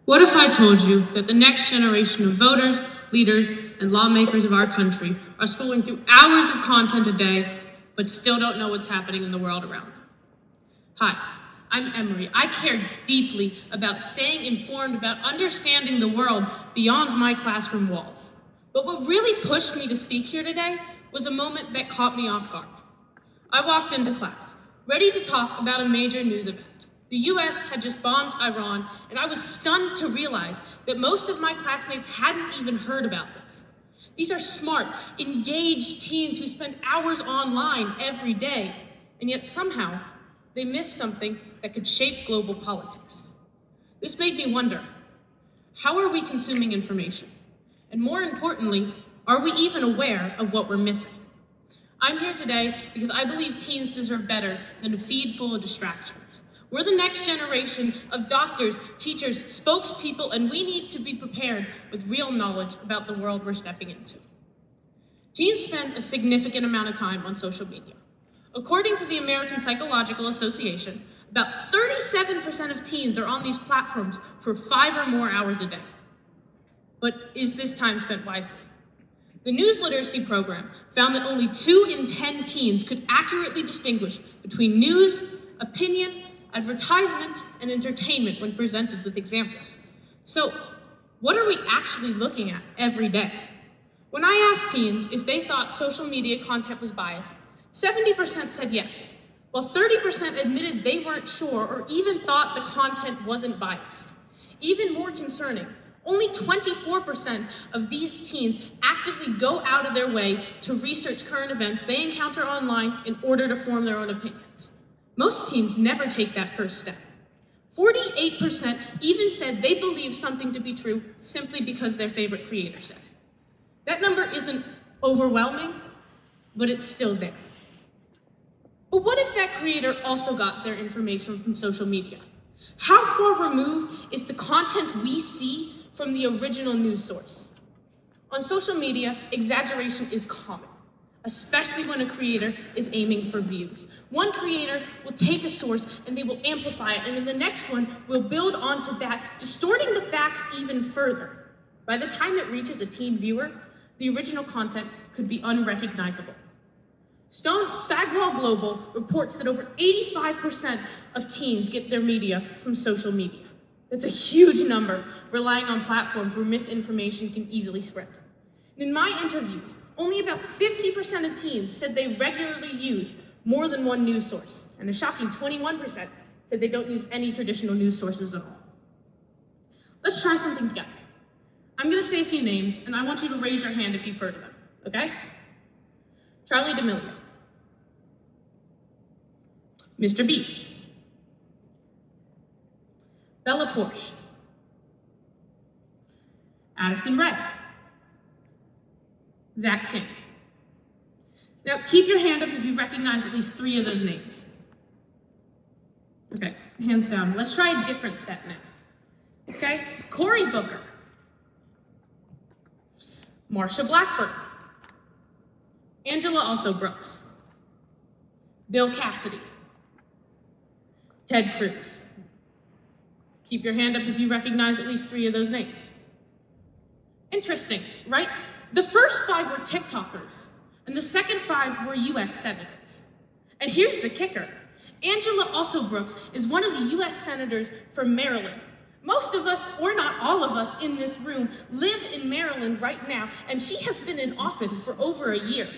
What if I told you that the next generation of voters, leaders, and lawmakers of our country are scrolling through hours of content a day, but still don't know what's happening in the world around them? Hi, I'm Emery. I care deeply about staying informed, about understanding the world beyond my classroom walls. But what really pushed me to speak here today was a moment that caught me off guard. I walked into class, ready to talk about a major news event. The US had just bombed Iran, and I was stunned to realize that most of my classmates hadn't even heard about this. These are smart, engaged teens who spend hours online every day, and yet somehow they miss something that could shape global politics. This made me wonder, how are we consuming information? And more importantly, are we even aware of what we're missing? I'm here today because I believe teens deserve better than a feed full of distractions. We're the next generation of doctors, teachers, spokespeople, and we need to be prepared with real knowledge about the world we're stepping into. Teens spend a significant amount of time on social media. According to the American Psychological Association, about 37% of teens are on these platforms for 5 or more hours a day. But is this time spent wisely? The News Literacy Program found that only 2 in 10 teens could accurately distinguish between news, opinion, advertisement, and entertainment when presented with examples. So, what are we actually looking at every day? When I asked teens if they thought social media content was biased, 70% said yes, while 30% admitted they weren't sure or even thought the content wasn't biased. Even more concerning, only 24% of these teens actively go out of their way to research current events they encounter online in order to form their own opinions. Most teens never take that first step. 48% even said they believe something to be true simply because their favorite creator said it. That number isn't overwhelming, but it's still there. But what if that creator also got their information from social media? How far removed is the content we see from the original news source? On social media, exaggeration is common, especially when a creator is aiming for views. One creator will take a source and they will amplify it, and then the next one will build onto that, distorting the facts even further. By the time it reaches a teen viewer, the original content could be unrecognizable. Stagwell Global reports that over 85% of teens get their media from social media. That's a huge number, relying on platforms where misinformation can easily spread. And in my interviews, only about 50% of teens said they regularly use more than one news source, and a shocking 21% said they don't use any traditional news sources at all. Let's try something together. I'm gonna say a few names, and I want you to raise your hand if you've heard of them, okay? Charli D'Amelio, Mr. Beast, Bella Poarch, Addison Rae, Zach King. Now, keep your hand up if you recognize at least 3 of those names. Okay, hands down. Let's try a different set now. Okay, Cory Booker, Marsha Blackburn, Angela Also Brooks, Bill Cassidy, Ted Cruz. Keep your hand up if you recognize at least 3 of those names. Interesting, right? The first 5 were TikTokers, and the second 5 were US senators. And here's the kicker. Angela Also Brooks is one of the US senators from Maryland. Most of us, or not all of us in this room, live in Maryland right now, and she has been in office for over a year.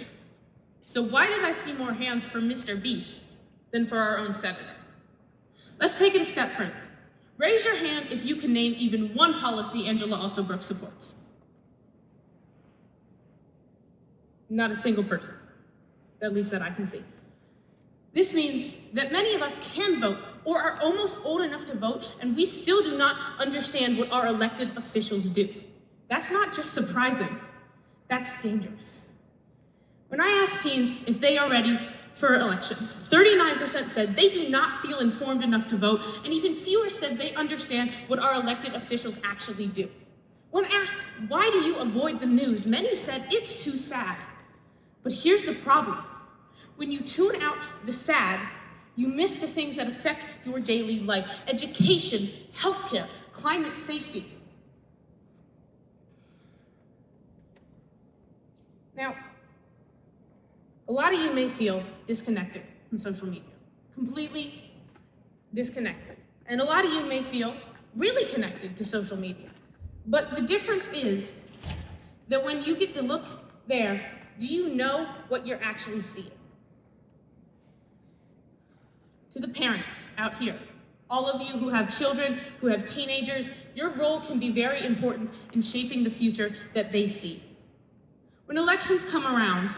So why did I see more hands for Mr. Beast than for our own senator? Let's take it a step further. Raise your hand if you can name even one policy Angela Also Brooks supports. Not a single person, at least that I can see. This means that many of us can vote or are almost old enough to vote, and we still do not understand what our elected officials do. That's not just surprising, that's dangerous. When I asked teens if they are ready for elections, 39% said they do not feel informed enough to vote, and even fewer said they understand what our elected officials actually do. When asked, why do you avoid the news, many said it's too sad. But here's the problem. When you tune out the sad, you miss the things that affect your daily life: education, healthcare, climate safety. Now, a lot of you may feel disconnected from social media, completely disconnected. And a lot of you may feel really connected to social media. But the difference is that when you get to look there, do you know what you're actually seeing? To the parents out here, all of you who have children, who have teenagers, your role can be very important in shaping the future that they see. When elections come around,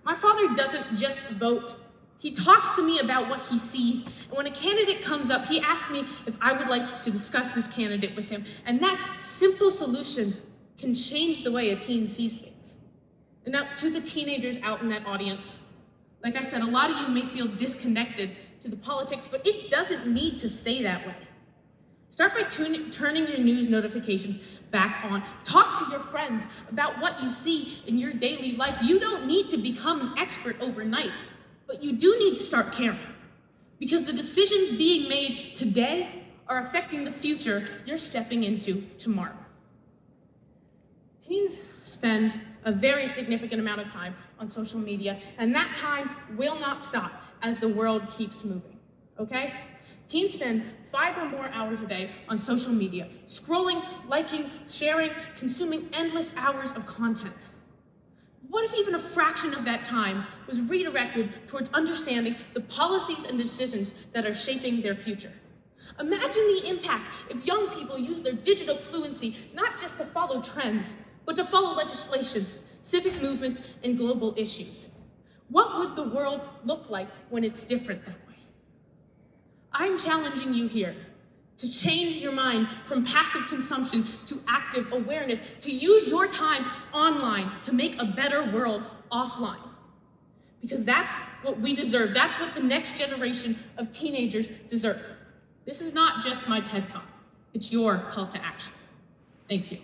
my father doesn't just vote. He talks to me about what he sees, and when a candidate comes up, he asks me if I would like to discuss this candidate with him. And that simple solution can change the way a teen sees things. And now, to the teenagers out in that audience, like I said, a lot of you may feel disconnected to the politics, but it doesn't need to stay that way. Start by turning your news notifications back on. Talk to your friends about what you see in your daily life. You don't need to become an expert overnight, but you do need to start caring, because the decisions being made today are affecting the future you're stepping into tomorrow. Teens spend a very significant amount of time on social media, and that time will not stop as the world keeps moving, okay? Teens spend 5 or more hours a day on social media, scrolling, liking, sharing, consuming endless hours of content. What if even a fraction of that time was redirected towards understanding the policies and decisions that are shaping their future? Imagine the impact if young people use their digital fluency not just to follow trends, but to follow legislation, civic movements, and global issues. What would the world look like when it's different that way? I'm challenging you here to change your mind from passive consumption to active awareness, to use your time online to make a better world offline. Because that's what we deserve. That's what the next generation of teenagers deserve. This is not just my TED Talk. It's your call to action. Thank you.